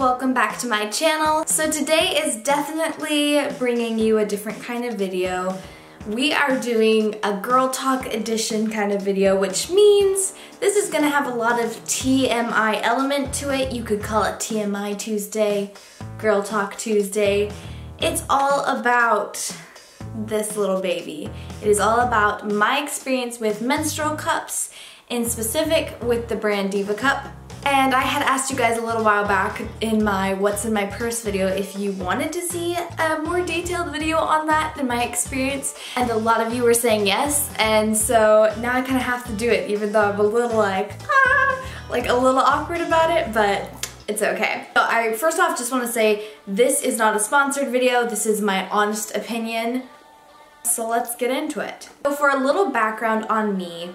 welcome back to my channel. So today is definitely bringing you a different kind of video. We are doing a girl talk edition kind of video, which means this is gonna have a lot of TMI element to it. You could call it TMI Tuesday, Girl Talk Tuesday. It's all about this little baby. It is all about my experience with menstrual cups, in specific with the brand Diva Cup. And I had asked you guys a little while back in my What's in My Purse video if you wanted to see a more detailed video on that and my experience, and a lot of you were saying yes, and so now I kind of have to do it, even though I'm a little like a little awkward about it, but it's okay. So I first off just want to say this is not a sponsored video, this is my honest opinion, so let's get into it. So for a little background on me,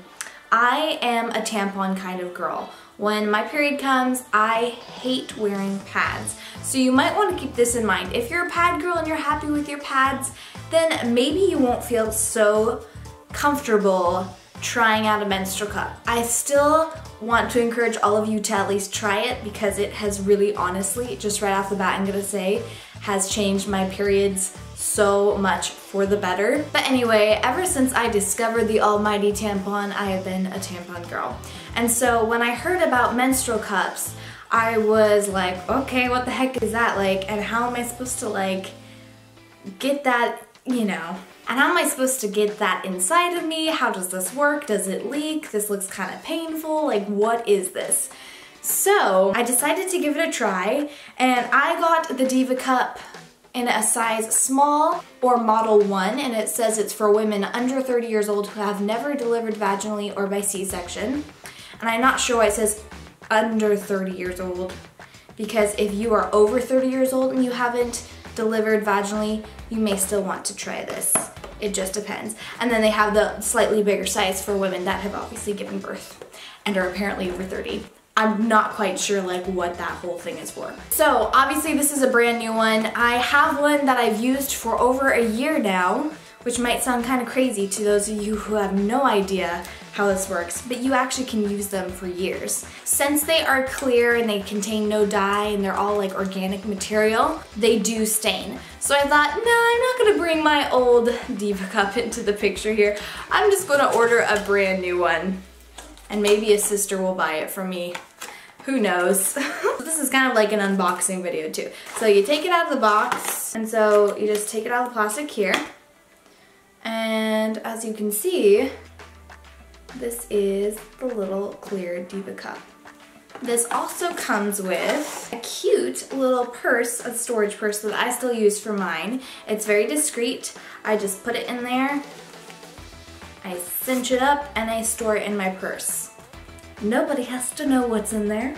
I am a tampon kind of girl. When my period comes, I hate wearing pads. So you might want to keep this in mind. If you're a pad girl and you're happy with your pads, then maybe you won't feel so comfortable trying out a menstrual cup. I still want to encourage all of you to at least try it because it has really honestly, just right off the bat I'm gonna say, has changed my periods so much for the better. But anyway, ever since I discovered the almighty tampon, I have been a tampon girl. And so when I heard about menstrual cups, I was like, okay, what the heck is that like, and how am I supposed to like get that, you know, and how am I supposed to get that inside of me? How does this work? Does it leak? This looks kind of painful. Like, what is this? So I decided to give it a try, and I got the Diva Cup in a size small or model 1, and it says it's for women under 30 years old who have never delivered vaginally or by C-section. And I'm not sure why it says under 30 years old, because if you are over 30 years old and you haven't delivered vaginally, you may still want to try this. It just depends. And then they have the slightly bigger size for women that have obviously given birth and are apparently over 30. I'm not quite sure like what that whole thing is for. So obviously this is a brand new one. I have one that I've used for over a year now, which might sound kind of crazy to those of you who have no idea how this works, but you actually can use them for years. Since they are clear and they contain no dye and they're all like organic material, they do stain. So I thought, no, I'm not gonna bring my old Diva Cup into the picture here. I'm just gonna order a brand new one. And maybe a sister will buy it from me. Who knows? This is kind of like an unboxing video too. So you take it out of the box, and so you just take it out of the plastic here. And as you can see, this is the little clear Diva Cup. This also comes with a cute little purse, a storage purse that I still use for mine. It's very discreet. I just put it in there, I cinch it up, and I store it in my purse. Nobody has to know what's in there.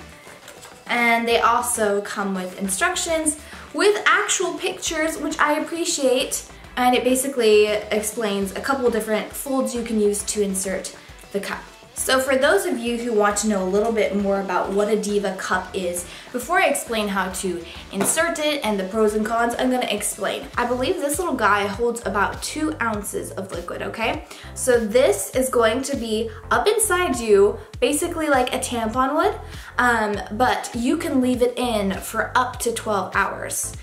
And they also come with instructions with actual pictures, which I appreciate. And it basically explains a couple different folds you can use to insert the cup. So for those of you who want to know a little bit more about what a Diva Cup is, before I explain how to insert it and the pros and cons, I'm gonna explain. I believe this little guy holds about 2 ounces of liquid, okay? So this is going to be up inside you, basically like a tampon would, but you can leave it in for up to 12 hours,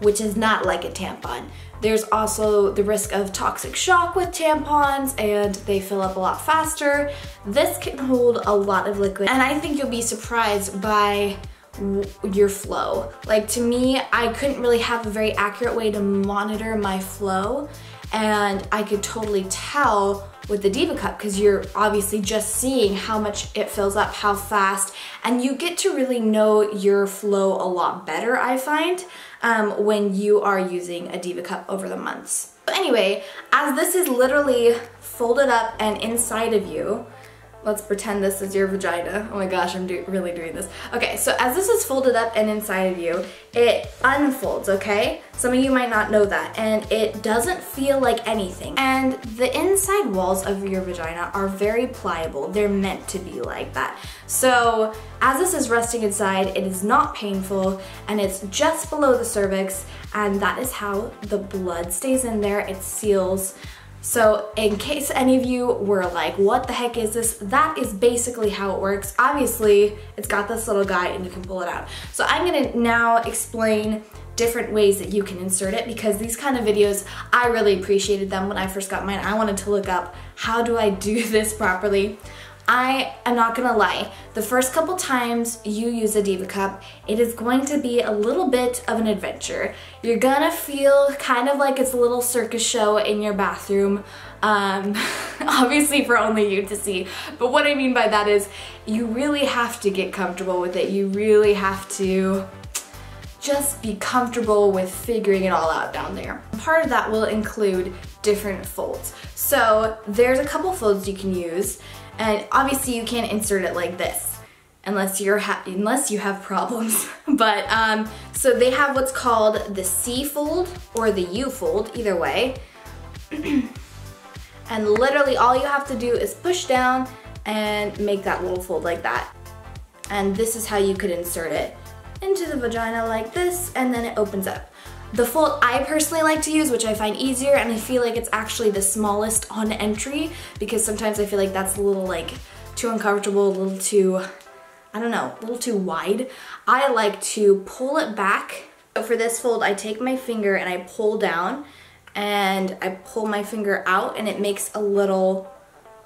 which is not like a tampon. There's also the risk of toxic shock with tampons, and they fill up a lot faster. This can hold a lot of liquid, and I think you'll be surprised by your flow. Like, to me, I couldn't really have a very accurate way to monitor my flow, and I could totally tell with the Diva Cup because you're obviously just seeing how much it fills up, how fast, and you get to really know your flow a lot better, I find, when you are using a Diva Cup over the months. But anyway, as this is literally folded up and inside of you, let's pretend this is your vagina. Oh my gosh, I'm really doing this. Okay, so as this is folded up and inside of you, it unfolds, okay? Some of you might not know that, and it doesn't feel like anything. And the inside walls of your vagina are very pliable. They're meant to be like that. So as this is resting inside, it is not painful, and it's just below the cervix, and that is how the blood stays in there. It seals So in case any of you were like, what the heck is this? That is basically how it works. Obviously, it's got this little guy and you can pull it out. So I'm gonna now explain different ways that you can insert it, because these kind of videos, I really appreciated them when I first got mine. I wanted to look up, how do I do this properly? I am not gonna lie, the first couple times you use a Diva Cup, it is going to be a little bit of an adventure. You're gonna feel kind of like it's a little circus show in your bathroom, obviously for only you to see. But what I mean by that is you really have to get comfortable with it. You really have to just be comfortable with figuring it all out down there. Part of that will include different folds. So there's a couple folds you can use, and obviously you can't insert it like this unless you have problems. But so they have what's called the C fold or the U fold, either way. And literally all you have to do is push down and make that little fold like that. And this is how you could insert it into the vagina like this, and then it opens up. The fold I personally like to use, which I find easier, and I feel like it's actually the smallest on entry, because sometimes I feel like that's a little like too uncomfortable, a little too, I don't know, a little too wide. I like to pull it back. So for this fold, I take my finger and I pull down, and I pull my finger out, and it makes a little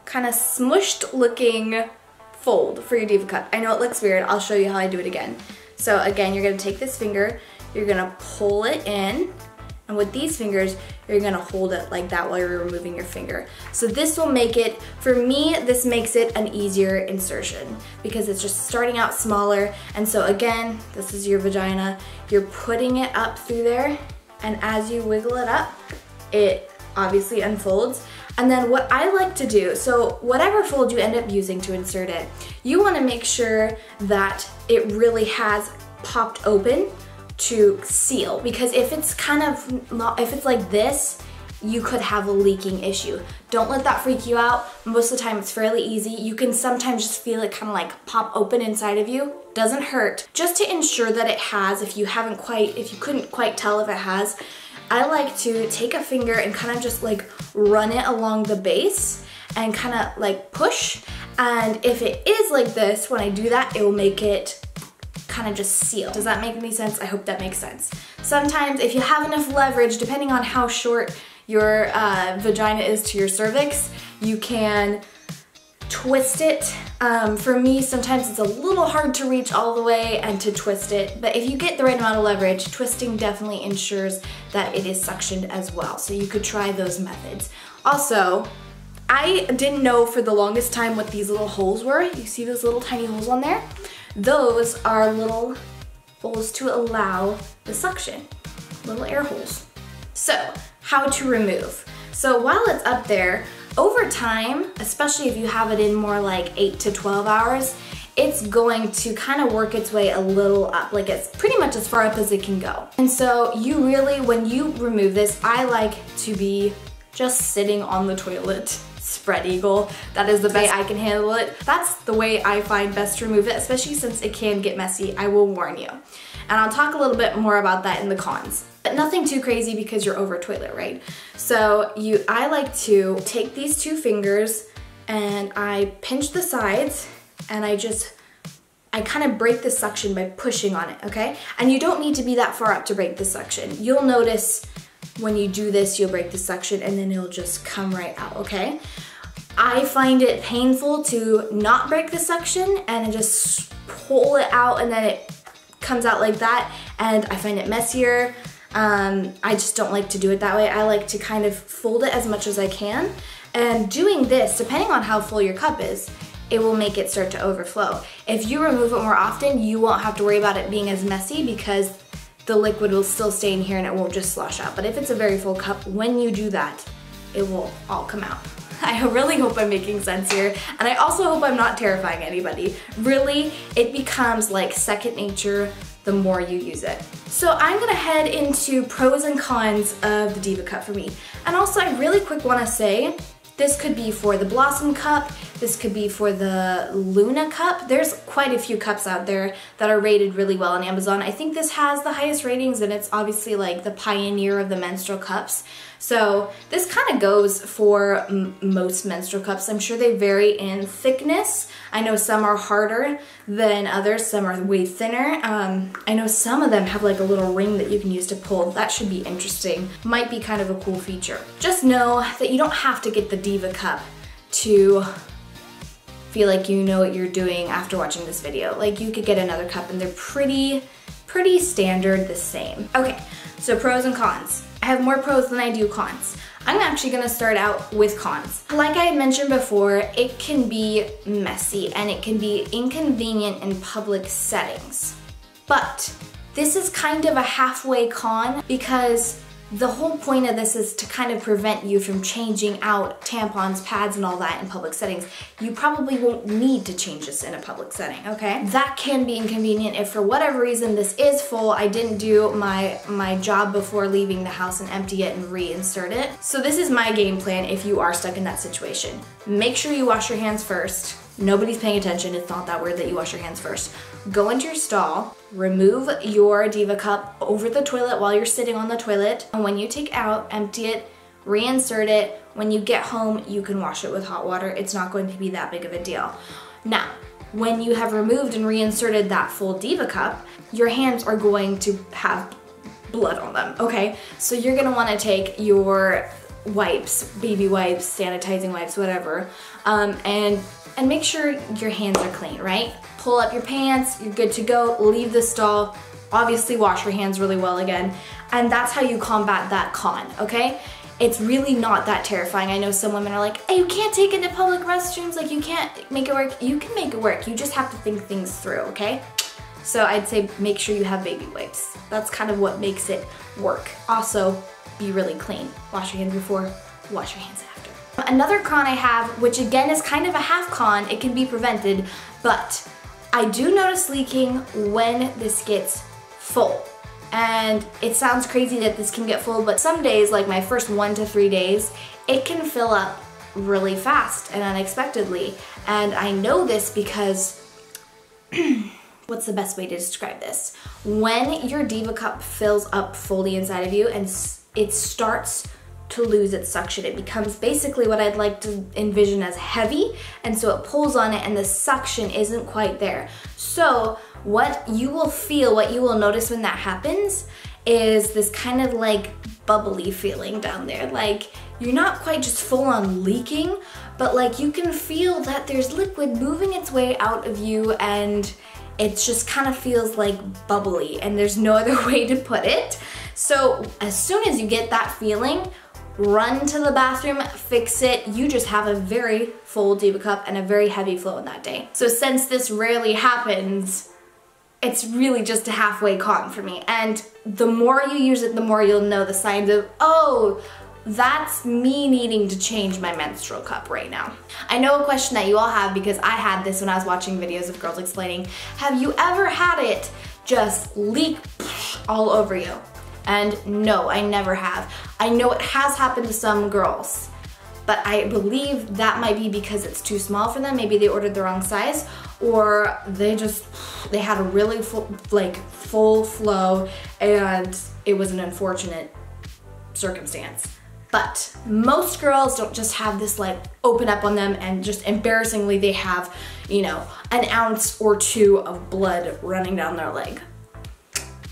kind of smushed looking fold for your Diva Cup. I know it looks weird, I'll show you how I do it again. So again, you're gonna take this finger, you're gonna pull it in, and with these fingers, you're gonna hold it like that while you're removing your finger. So this will make it, for me, this makes it an easier insertion because it's just starting out smaller. And so again, this is your vagina, you're putting it up through there, and as you wiggle it up, it obviously unfolds. And then what I like to do, so whatever fold you end up using to insert it, you wanna make sure that it really has popped open to seal, because if it's kind of not, if it's like this, you could have a leaking issue. Don't let that freak you out. Most of the time it's fairly easy. You can sometimes just feel it kind of like pop open inside of you. Doesn't hurt. Just to ensure that it has, if you couldn't quite tell if it has, I like to take a finger and kind of just like run it along the base and kind of like push. And if it is like this, when I do that, it will make it kind of just seal. Does that make any sense? I hope that makes sense. Sometimes if you have enough leverage, depending on how short your vagina is to your cervix, you can twist it. For me, sometimes it's a little hard to reach all the way and to twist it, but if you get the right amount of leverage, twisting definitely ensures that it is suctioned as well. So you could try those methods. Also, I didn't know for the longest time what these little holes were. You see those little tiny holes on there? Those are little holes to allow the suction, little air holes. So, how to remove. So while it's up there, over time, especially if you have it in more like 8 to 12 hours, it's going to kind of work its way a little up, like it's pretty much as far up as it can go. And so you really, when you remove this, I like to be just sitting on the toilet, spread eagle. That is the best way I can handle it. That's the way I find best to remove it, especially since it can get messy, I will warn you. And I'll talk a little bit more about that in the cons. But nothing too crazy because you're over a toilet, right? So I like to take these two fingers and I pinch the sides and I kind of break the suction by pushing on it, okay? And you don't need to be that far up to break the suction. You'll notice when you do this, you'll break the suction and then it'll just come right out, okay? I find it painful to not break the suction and just pull it out and then it comes out like that, and I find it messier. I just don't like to do it that way. I like to kind of fold it as much as I can, and doing this, depending on how full your cup is, it will make it start to overflow. If you remove it more often, you won't have to worry about it being as messy because the liquid will still stay in here and it won't just slosh out. But if it's a very full cup, when you do that, it will all come out. I really hope I'm making sense here, and I also hope I'm not terrifying anybody. Really, it becomes like second nature the more you use it. So I'm gonna head into pros and cons of the Diva Cup for me. And also I really quick wanna say, this could be for the Blossom Cup, This could be for the Luna cup. There's quite a few cups out there that are rated really well on Amazon. I think this has the highest ratings, and it's obviously like the pioneer of the menstrual cups. So this kind of goes for most menstrual cups. I'm sure they vary in thickness. I know some are harder than others, some are way thinner. I know some of them have like a little ring that you can use to pull. That should be interesting. Might be kind of a cool feature. Just know that you don't have to get the Diva Cup to feel like you know what you're doing after watching this video. Like, you could get another cup and they're pretty standard, the same. Okay, so pros and cons. I have more pros than I do cons. I'm actually gonna start out with cons. Like I had mentioned before, it can be messy and it can be inconvenient in public settings. But this is kind of a halfway con, because the whole point of this is to kind of prevent you from changing out tampons, pads, and all that in public settings. You probably won't need to change this in a public setting, okay? That can be inconvenient if for whatever reason this is full, I didn't do my job before leaving the house and empty it and reinsert it. So this is my game plan if you are stuck in that situation. Make sure you wash your hands first. Nobody's paying attention, it's not that weird that you wash your hands first. Go into your stall, remove your Diva Cup over the toilet while you're sitting on the toilet, and when you take out, empty it, reinsert it. When you get home, you can wash it with hot water. It's not going to be that big of a deal. Now, when you have removed and reinserted that full Diva Cup, your hands are going to have blood on them, okay? So you're gonna wanna take your wipes, baby wipes, sanitizing wipes, whatever, and make sure your hands are clean, right? Pull up your pants, you're good to go, leave the stall, obviously wash your hands really well again, and that's how you combat that con, okay? It's really not that terrifying. I know some women are like, hey, you can't take it to public restrooms, like you can't make it work. You can make it work, you just have to think things through, okay? So I'd say make sure you have baby wipes. That's kind of what makes it work. Also, be really clean. Wash your hands before, wash your hands after. Another con I have, which again is kind of a half con, it can be prevented, but I do notice leaking when this gets full. And it sounds crazy that this can get full, but some days, like my first 1 to 3 days, it can fill up really fast and unexpectedly. And I know this because, what's the best way to describe this? When your Diva Cup fills up fully inside of you and it starts to lose its suction, it becomes basically what I'd like to envision as heavy, and so it pulls on it and the suction isn't quite there. So what you will feel, what you will notice when that happens is this kind of like bubbly feeling down there. Like you're not quite just full on leaking, but like you can feel that there's liquid moving its way out of you, and it just kind of feels like bubbly, and there's no other way to put it. So as soon as you get that feeling, run to the bathroom, fix it. You just have a very full Diva Cup and a very heavy flow in that day. So since this rarely happens, it's really just a halfway con for me. And the more you use it, the more you'll know the signs of, oh, that's me needing to change my menstrual cup right now. I know a question that you all have, because I had this when I was watching videos of girls explaining, have you ever had it just leak all over you? And no, I never have. I know it has happened to some girls, but I believe that might be because it's too small for them. Maybe they ordered the wrong size, or they had a really full flow and it was an unfortunate circumstance. But most girls don't just have this like open up on them and just embarrassingly they have, you know, an ounce or two of blood running down their leg.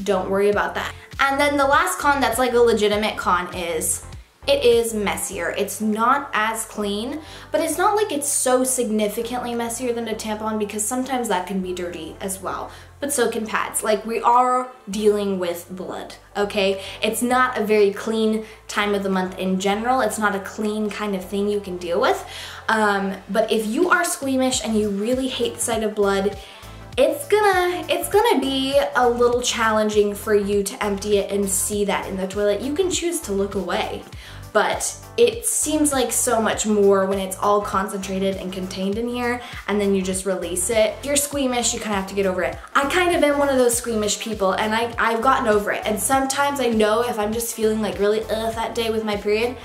Don't worry about that. And then the last con that's like a legitimate con is it is messier. It's not as clean, but it's not like it's so significantly messier than a tampon, because sometimes that can be dirty as well. But so can pads. Like, we are dealing with blood, okay? It's not a very clean time of the month in general. It's not a clean kind of thing you can deal with. But if you are squeamish and you really hate the sight of blood, it's gonna be a little challenging for you to empty it and see that in the toilet. You can choose to look away, but it seems like so much more when it's all concentrated and contained in here, and then you just release it. If you're squeamish, you kind of have to get over it. I kind of am one of those squeamish people, and I've gotten over it. And sometimes I know if I'm just feeling like really that day with my period,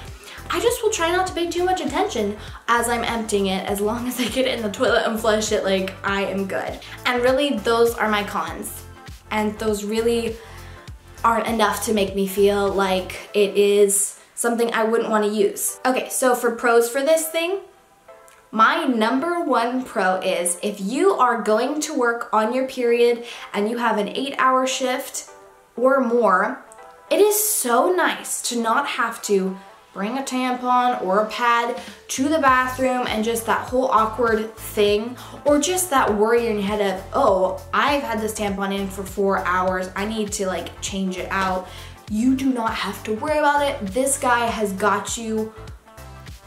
I just will try not to pay too much attention as I'm emptying it. As long as I get it in the toilet and flush it, like, I am good. And really, those are my cons. And those really aren't enough to make me feel like it is something I wouldn't want to use. Okay, so for pros for this thing, my number one pro is if you are going to work on your period and you have an 8-hour shift or more, it is so nice to not have to bring a tampon or a pad to the bathroom and just that whole awkward thing, or just that worry in your head of, oh, I've had this tampon in for 4 hours, I need to like change it out. You do not have to worry about it. This guy has got you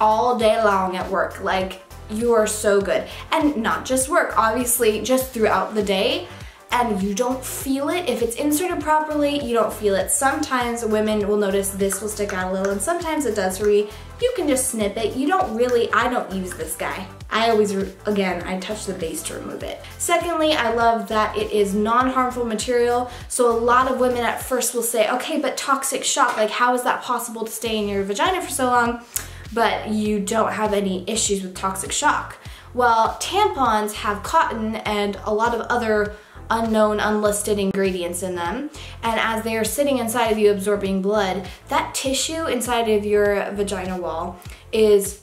all day long at work. Like, you are so good. And not just work, obviously just throughout the day. And you don't feel it. If it's inserted properly, you don't feel it. Sometimes women will notice this will stick out a little, and sometimes it does for me. You can just snip it. You don't really, I don't use this guy. I always, again, I touch the base to remove it. Secondly, I love that it is non-harmful material. So a lot of women at first will say, okay, but toxic shock, like how is that possible to stay in your vagina for so long? But you don't have any issues with toxic shock. Well, tampons have cotton and a lot of other unknown, unlisted ingredients in them, and as they are sitting inside of you absorbing blood, that tissue inside of your vagina wall is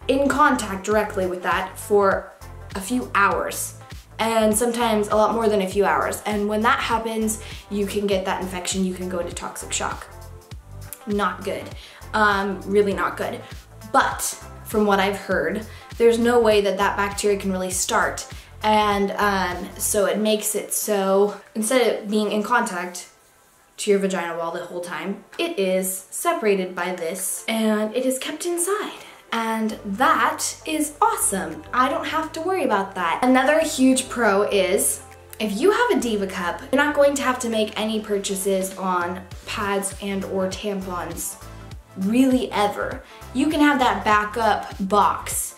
in contact directly with that for a few hours, and sometimes a lot more than a few hours. And when that happens, you can get that infection, you can go into toxic shock. Not good. Really not good. But from what I've heard, there's no way that that bacteria can really start. And so it makes it so instead of being in contact to your vagina wall the whole time, it is separated by this and it is kept inside. And that is awesome. I don't have to worry about that. Another huge pro is if you have a Diva Cup, you're not going to have to make any purchases on pads and or tampons, really ever. You can have that backup box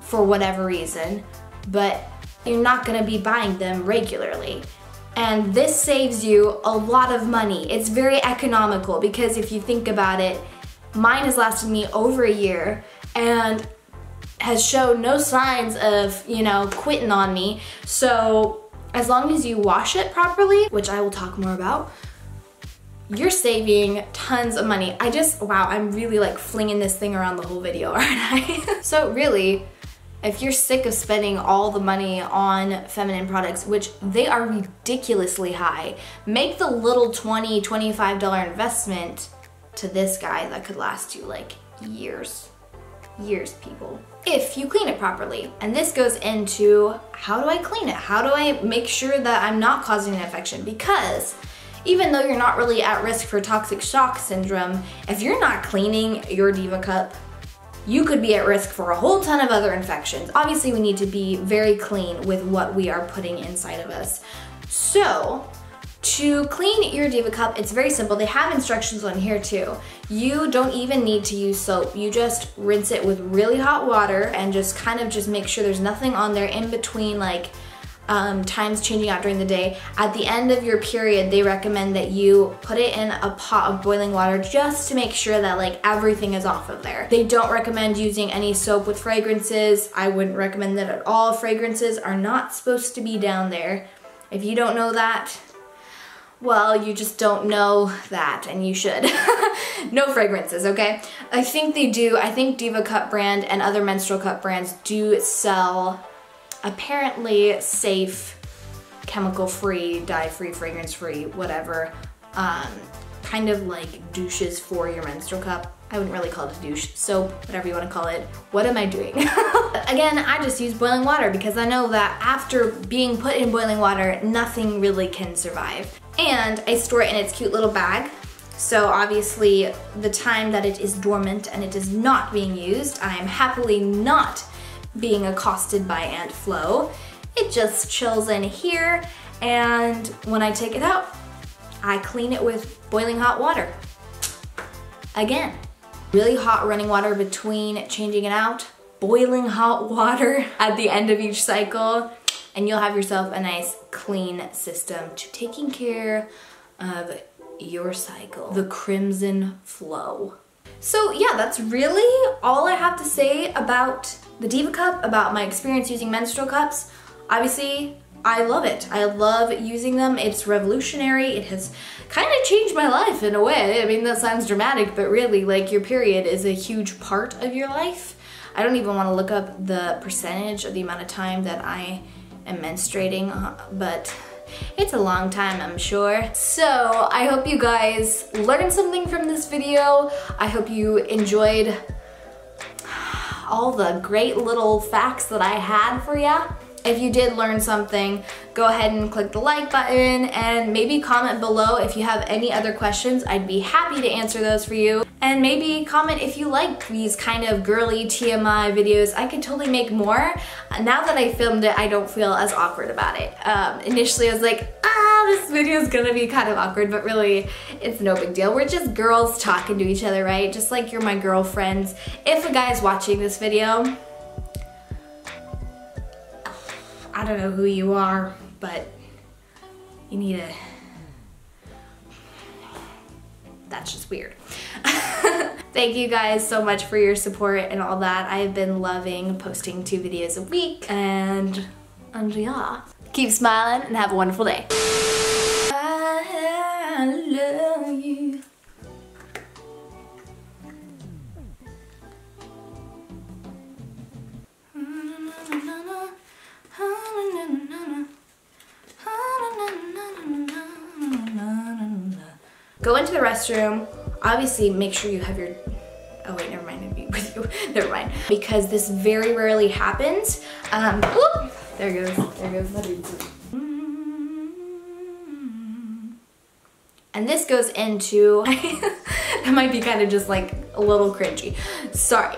for whatever reason, but you're not gonna be buying them regularly. And this saves you a lot of money. It's very economical because if you think about it, mine has lasted me over a year and has shown no signs of, you know, quitting on me. So as long as you wash it properly, which I will talk more about, you're saving tons of money. Wow, I'm really like flinging this thing around the whole video, aren't I? So really, if you're sick of spending all the money on feminine products, which they are ridiculously high, make the little $20, $25 investment to this guy that could last you like years. Years, people. If you clean it properly. And this goes into, how do I clean it? How do I make sure that I'm not causing an infection? Because even though you're not really at risk for toxic shock syndrome, if you're not cleaning your Diva Cup, you could be at risk for a whole ton of other infections. Obviously, we need to be very clean with what we are putting inside of us. So, to clean your Diva Cup, it's very simple. They have instructions on here too. You don't even need to use soap. You just rinse it with really hot water and just kind of just make sure there's nothing on there in between, like times changing out during the day. At the end of your period, they recommend that you put it in a pot of boiling water just to make sure that like everything is off of there. They don't recommend using any soap with fragrances. I wouldn't recommend that at all. Fragrances are not supposed to be down there. If you don't know that, well, you just don't know that, and you should. No fragrances, okay? I think they do. I think Diva Cup brand and other menstrual cup brands do sell apparently safe, chemical-free, dye-free, fragrance-free, whatever, kind of like douches for your menstrual cup. I wouldn't really call it a douche, soap, whatever you want to call it. What am I doing? Again, I just use boiling water because I know that after being put in boiling water, nothing really can survive. And I store it in its cute little bag. So obviously, the time that it is dormant and it is not being used, I am happily not being accosted by Aunt Flo. It just chills in here, and when I take it out, I clean it with boiling hot water. Again, really hot running water between changing it out, boiling hot water at the end of each cycle, and you'll have yourself a nice clean system to taking care of your cycle. The crimson flow. So yeah, that's really all I have to say about the Diva Cup, about my experience using menstrual cups. Obviously, I love it. I love using them. It's revolutionary. It has kind of changed my life in a way. I mean, that sounds dramatic, but really, like, your period is a huge part of your life. I don't even want to look up the percentage of the amount of time that I am menstruating, but it's a long time, I'm sure. So I hope you guys learned something from this video. I hope you enjoyed all the great little facts that I had for ya. If you did learn something, go ahead and click the like button and maybe comment below if you have any other questions. I'd be happy to answer those for you. And maybe comment if you like these kind of girly TMI videos. I could totally make more. Now that I filmed it, I don't feel as awkward about it. Initially I was like, this video is gonna be kind of awkward, but really it's no big deal. We're just girls talking to each other, right? Just like you're my girlfriends. If a guy's watching this video, I don't know who you are, but you need to, that's just weird. Thank you guys so much for your support and all that. I've been loving posting 2 videos a week, and yeah, keep smiling and have a wonderful day. I love you. Go into the restroom. Obviously, make sure you have your, oh wait, never mind, I'd be with you. Never mind. Because this very rarely happens. Whoop, there goes my dude. And this goes into, that might be kind of just like a little cringy. Sorry.